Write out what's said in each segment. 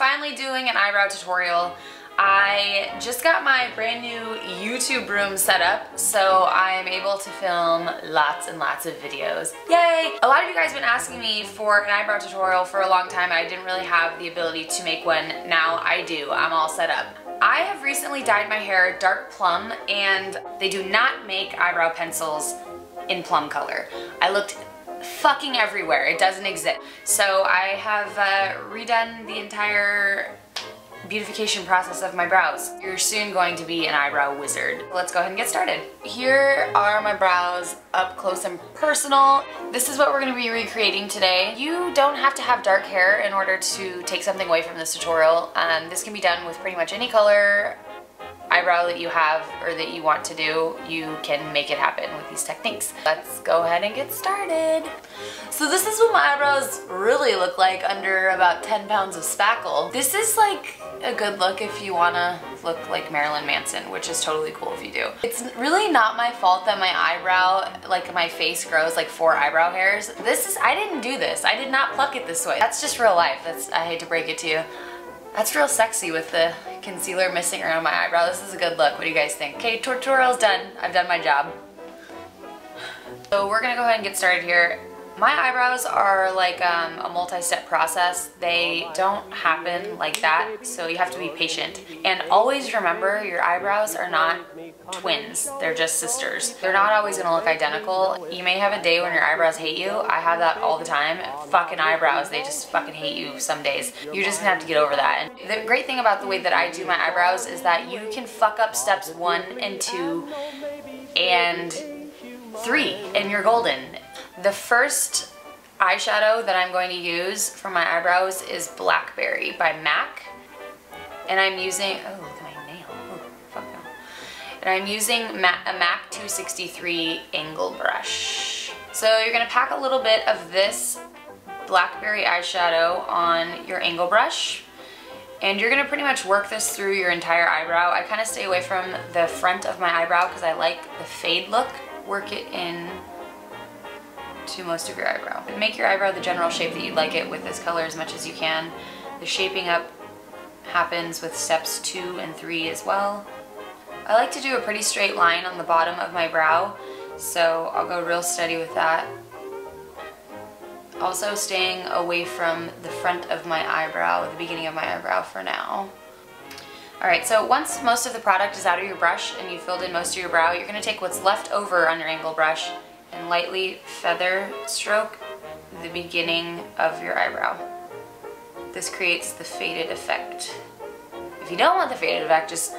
finally doing an eyebrow tutorial. I just got my brand new YouTube room set up, so I am able to film lots and lots of videos. Yay! A lot of you guys have been asking me for an eyebrow tutorial for a long time. I didn't really have the ability to make one. Now I do. I'm all set up. I have recently dyed my hair dark plum, and they do not make eyebrow pencils in plum color. I looked fucking everywhere. It doesn't exist. So I have redone the entire beautification process of my brows. You're soon going to be an eyebrow wizard. Let's go ahead and get started. Here are my brows up close and personal. This is what we're going to be recreating today. You don't have to have dark hair in order to take something away from this tutorial. This can be done with pretty much any color eyebrow that you have or that you want to do. You can make it happen with these techniques. Let's go ahead and get started. So this is what my eyebrows really look like under about 10 pounds of spackle. This is like a good look if you want to look like Marilyn Manson, which is totally cool if you do. It's really not my fault that my eyebrow, like my face grows like 4 eyebrow hairs. I didn't do this. I did not pluck it this way. That's just real life. I hate to break it to you. That's real sexy with the concealer missing around my eyebrow. This is a good look. What do you guys think? Okay, tutorial's done. I've done my job. So we're gonna go ahead and get started here. My eyebrows are like a multi-step process. They don't happen like that, so you have to be patient. And always remember, your eyebrows are not twins. They're just sisters. They're not always gonna look identical. You may have a day when your eyebrows hate you. I have that all the time. Fucking eyebrows, they just fucking hate you some days. You're just gonna have to get over that. And the great thing about the way that I do my eyebrows is that you can fuck up steps 1 and 2 and 3 and you're golden. The first eyeshadow that I'm going to use for my eyebrows is Blackberry by MAC. And I'm using, oh look at my nail, oh fuck no. And I'm using a MAC 263 angle brush. So you're gonna pack a little bit of this Blackberry eyeshadow on your angle brush. And you're gonna pretty much work this through your entire eyebrow. I kind of stay away from the front of my eyebrow because I like the fade look. Work it in to most of your eyebrow. Make your eyebrow the general shape that you'd like it with this color as much as you can. The shaping up happens with steps 2 and 3 as well. I like to do a pretty straight line on the bottom of my brow, so I'll go real steady with that. Also staying away from the front of my eyebrow, the beginning of my eyebrow for now. Alright, so once most of the product is out of your brush and you've filled in most of your brow, you're going to take what's left over on your angle brush and lightly feather stroke the beginning of your eyebrow. This creates the faded effect. If you don't want the faded effect, just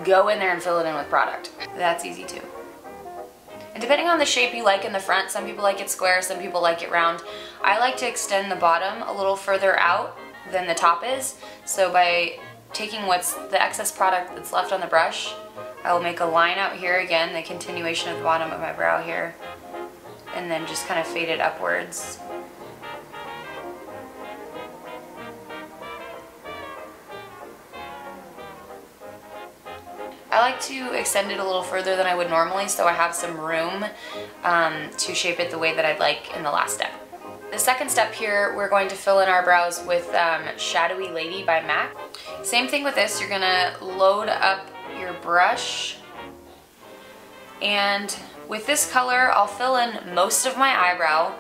go in there and fill it in with product. That's easy too. And depending on the shape you like in the front, some people like it square, some people like it round. I like to extend the bottom a little further out than the top is. So by taking what's the excess product that's left on the brush, I will make a line out here again, the continuation of the bottom of my brow here, and then just kind of fade it upwards. I like to extend it a little further than I would normally, so I have some room to shape it the way that I'd like in the last step. The second step here, we're going to fill in our brows with Shadowy Lady by MAC. Same thing with this, you're gonna load up your brush, and with this color I'll fill in most of my eyebrow,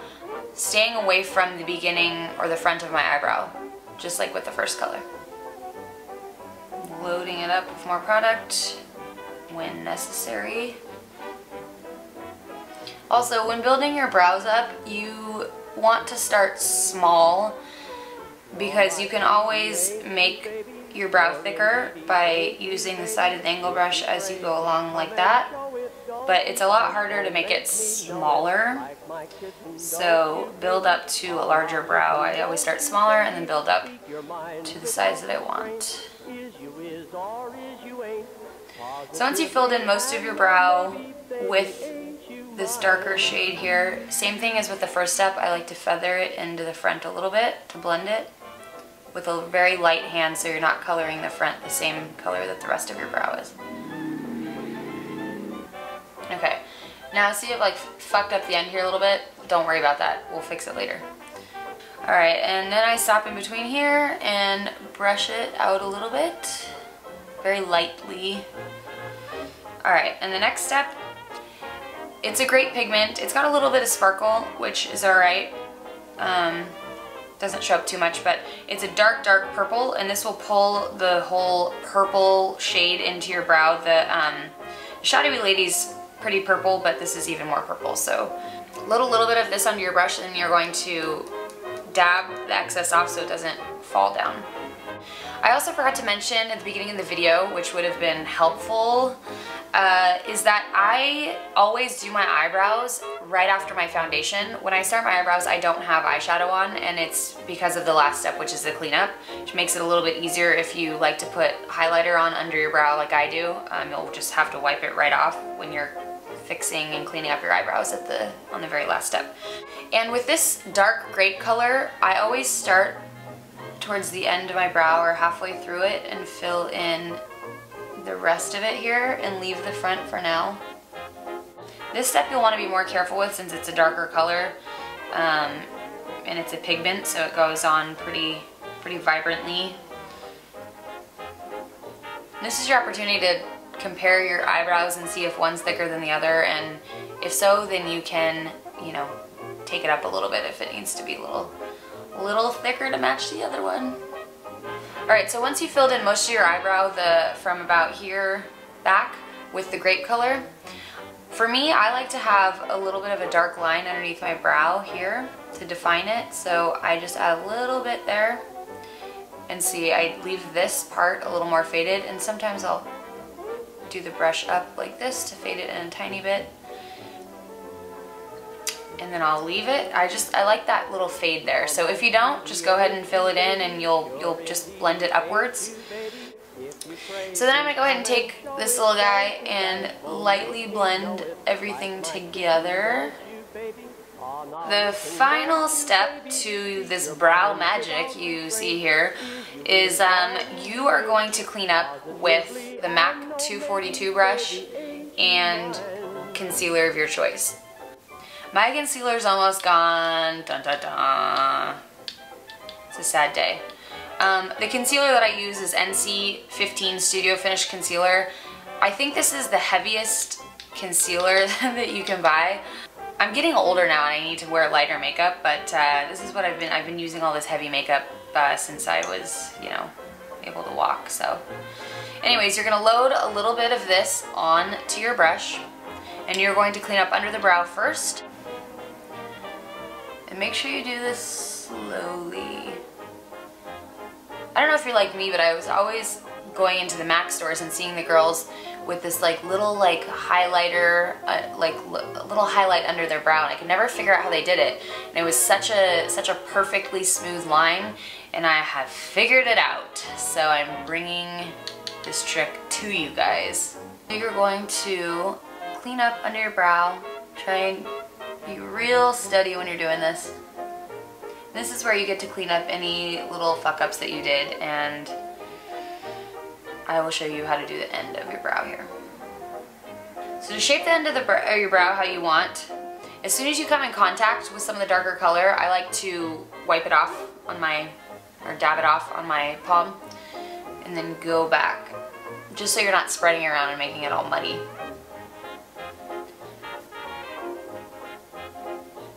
staying away from the beginning or the front of my eyebrow, just like with the first color. Loading it up with more product when necessary. Also, when building your brows up, you want to start small because you can always make your brow thicker by using the side of the angle brush as you go along like that. But it's a lot harder to make it smaller. So build up to a larger brow. I always start smaller and then build up to the size that I want. So once you've filled in most of your brow with this darker shade here, same thing as with the first step, I like to feather it into the front a little bit to blend it with a very light hand so you're not coloring the front the same color that the rest of your brow is. Okay, now see I've like fucked up the end here a little bit. Don't worry about that, we'll fix it later. Alright, and then I stop in between here and brush it out a little bit, very lightly. Alright, and the next step, it's a Grape pigment. It's got a little bit of sparkle, which is alright. Doesn't show up too much, but it's a dark, dark purple, and this will pull the whole purple shade into your brow. The Shadowy lady's pretty purple, but this is even more purple. So a little bit of this under your brush, and you're going to dab the excess off so it doesn't fall down. I also forgot to mention at the beginning of the video, which would have been helpful, is that I always do my eyebrows right after my foundation. When I start my eyebrows, I don't have eyeshadow on, and it's because of the last step, which is the cleanup, which makes it a little bit easier if you like to put highlighter on under your brow like I do. You'll just have to wipe it right off when you're fixing and cleaning up your eyebrows on the very last step. And with this dark grape color, I always start towards the end of my brow or halfway through it and fill in the rest of it here and leave the front for now. This step you'll want to be more careful with since it's a darker color and it's a pigment, so it goes on pretty vibrantly. This is your opportunity to compare your eyebrows and see if one's thicker than the other, and if so, then you can, you know, take it up a little bit if it needs to be a little thicker to match the other one. Alright, so once you filled in most of your eyebrow, from about here back with the grape color, for me, I like to have a little bit of a dark line underneath my brow here to define it, so I just add a little bit there. And see, I leave this part a little more faded, and sometimes I'll do the brush up like this to fade it in a tiny bit. And then I'll leave it. I like that little fade there. So if you don't, just go ahead and fill it in and you'll just blend it upwards. So then I'm gonna go ahead and take this little guy and lightly blend everything together. The final step to this brow magic you see here is you are going to clean up with the MAC 242 brush and concealer of your choice. My concealer's almost gone. Dun, dun, dun. It's a sad day. The concealer that I use is NC 15 Studio Finish Concealer. I think this is the heaviest concealer that you can buy. I'm getting older now and I need to wear lighter makeup, but this is what I've been using all this heavy makeup since I was, you know, able to walk. So anyways, you're gonna load a little bit of this on to your brush, and you're going to clean up under the brow first. And make sure you do this slowly. I don't know if you're like me, but I was always going into the MAC stores and seeing the girls with this like little like highlighter, little highlight under their brow, and I could never figure out how they did it. And it was such a perfectly smooth line, and I have figured it out. So I'm bringing this trick to you guys. You're going to clean up under your brow. Try and be real steady when you're doing this. This is where you get to clean up any little fuck-ups that you did, and I will show you how to do the end of your brow here. So to shape the end of your brow how you want, as soon as you come in contact with some of the darker color, I like to wipe it off on my, or dab it off on my palm, and then go back, just so you're not spreading it around and making it all muddy.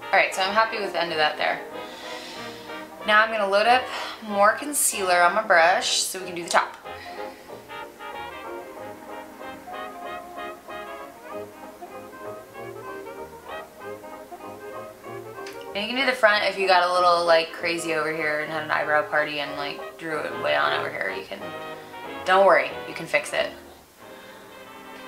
Alright, so I'm happy with the end of that there. Now I'm going to load up more concealer on my brush so we can do the top. And you can do the front if you got a little like crazy over here and had an eyebrow party and like drew it way on over here. You can, don't worry, you can fix it.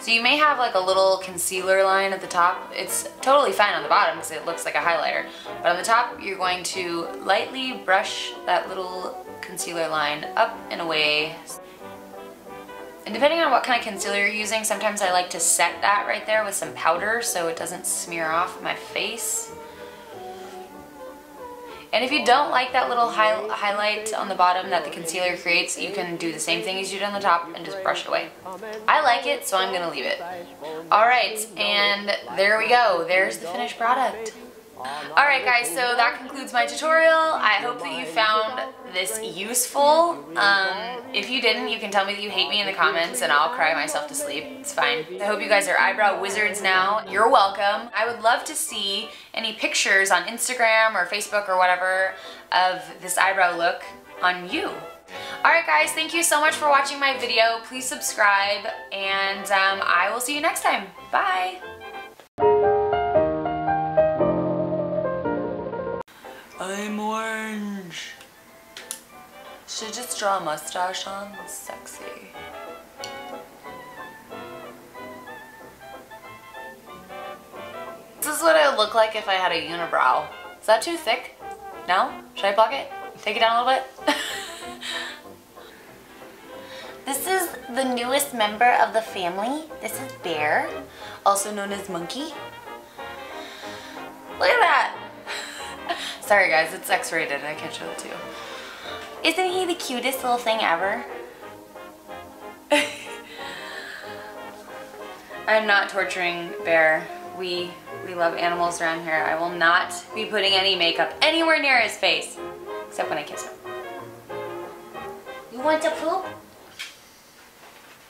So you may have like a little concealer line at the top. It's totally fine on the bottom because it looks like a highlighter. But on the top, you're going to lightly brush that little concealer line up and away. And depending on what kind of concealer you're using, sometimes I like to set that right there with some powder so it doesn't smear off my face. And if you don't like that little highlight on the bottom that the concealer creates, you can do the same thing as you did on the top and just brush it away. I like it, so I'm gonna leave it. Alright, and there we go. There's the finished product. Alright guys, so that concludes my tutorial. I hope that you found this useful. If you didn't, you can tell me that you hate me in the comments and I'll cry myself to sleep. It's fine. I hope you guys are eyebrow wizards now. You're welcome. I would love to see any pictures on Instagram or Facebook or whatever of this eyebrow look on you. Alright guys, thank you so much for watching my video. Please subscribe and I will see you next time. Bye! I'm orange. Should I just draw a mustache on? That's sexy. This is what I would look like if I had a unibrow. Is that too thick? No? Should I pluck it? Take it down a little bit? This is the newest member of the family. This is Bear, also known as Monkey. Look at that! Sorry guys, it's X-rated. I can't show it to you. Isn't he the cutest little thing ever? I'm not torturing Bear. We love animals around here. I will not be putting any makeup anywhere near his face, except when I kiss him. You want to poop?